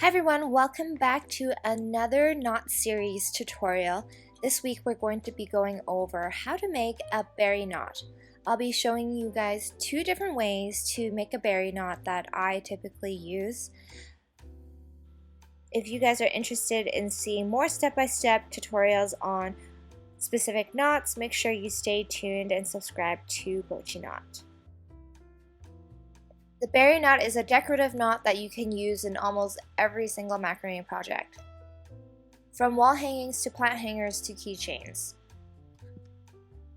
Hi everyone, welcome back to another knot series tutorial. This week we're going to be going over how to make a berry knot. I'll be showing you guys two different ways to make a berry knot that I typically use. If you guys are interested in seeing more step-by-step tutorials on specific knots, make sure you stay tuned and subscribe to Bochiknot. The berry knot is a decorative knot that you can use in almost every single macrame project, from wall hangings to plant hangers to keychains.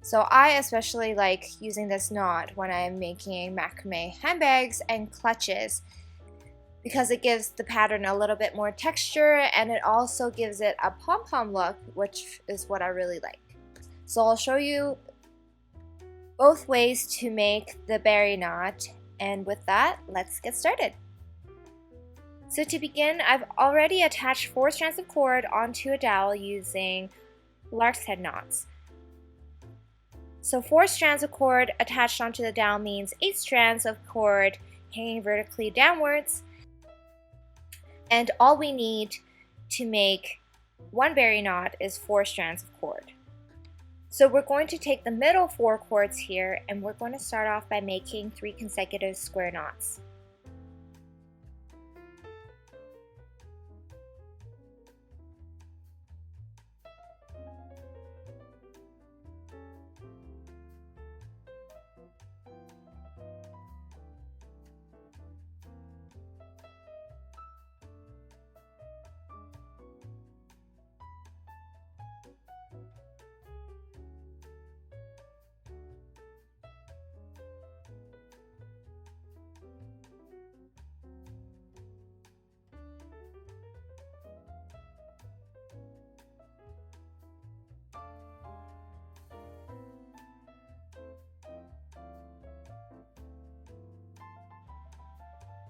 So I especially like using this knot when I'm making macrame handbags and clutches because it gives the pattern a little bit more texture and it also gives it a pom-pom look, which is what I really like. So I'll show you both ways to make the berry knot. And with that, let's get started. So to begin, I've already attached 4 strands of cord onto a dowel using lark's head knots. So 4 strands of cord attached onto the dowel means 8 strands of cord hanging vertically downwards. And all we need to make one berry knot is 4 strands of cord. So we're going to take the middle 4 cords here and we're going to start off by making 3 consecutive square knots.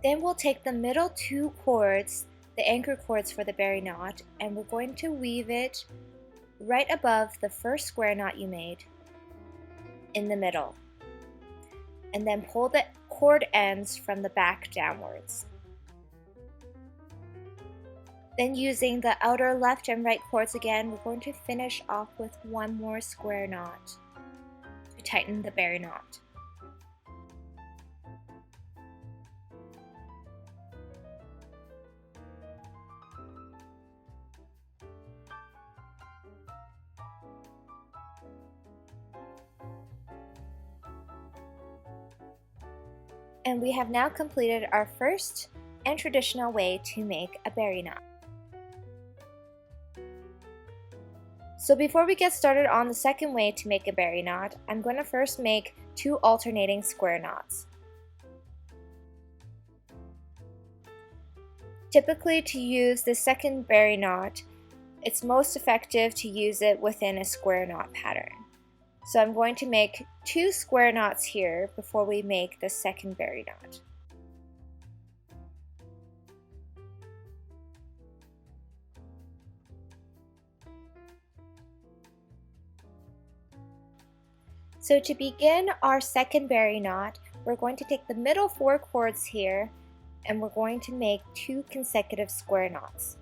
Then we'll take the middle 2 cords, the anchor cords for the berry knot, and we're going to weave it right above the first square knot you made in the middle. And then pull the cord ends from the back downwards. Then using the outer left and right cords again, we're going to finish off with one more square knot to tighten the berry knot. And we have now completed our first and traditional way to make a berry knot. So before we get started on the second way to make a berry knot, I'm going to first make 2 alternating square knots. Typically, to use the second berry knot, it's most effective to use it within a square knot pattern. So I'm going to make 2 square knots here before we make the second berry knot. So to begin our second berry knot, we're going to take the middle 4 cords here and we're going to make 2 consecutive square knots.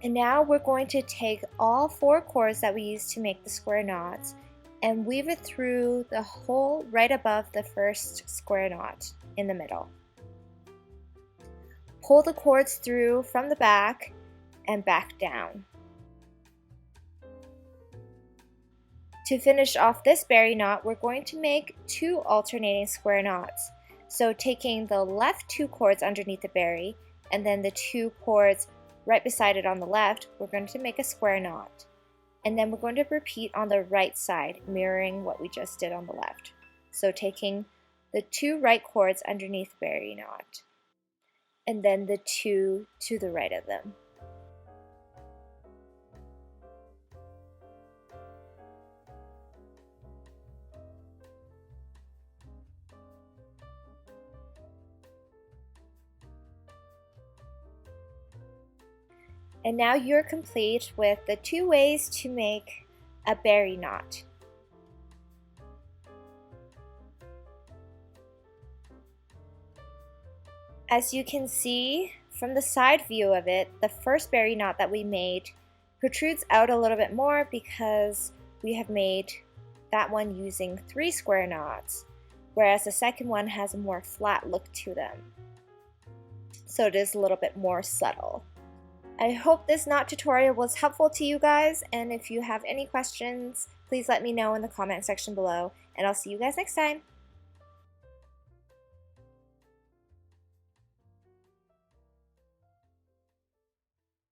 And now we're going to take all 4 cords that we used to make the square knots and weave it through the hole right above the first square knot in the middle. Pull the cords through from the back and back down. To finish off this berry knot, we're going to make 2 alternating square knots. So taking the left 2 cords underneath the berry and then the 2 cords right beside it on the left, we're going to make a square knot. And then we're going to repeat on the right side, mirroring what we just did on the left. So taking the 2 right cords underneath the berry knot, and then the 2 to the right of them. And now you're complete with the 2 ways to make a berry knot. As you can see from the side view of it, the first berry knot that we made protrudes out a little bit more because we have made that one using 3 square knots, whereas the second one has a more flat look to them. So it is a little bit more subtle. I hope this knot tutorial was helpful to you guys, and if you have any questions, please let me know in the comment section below, and I'll see you guys next time.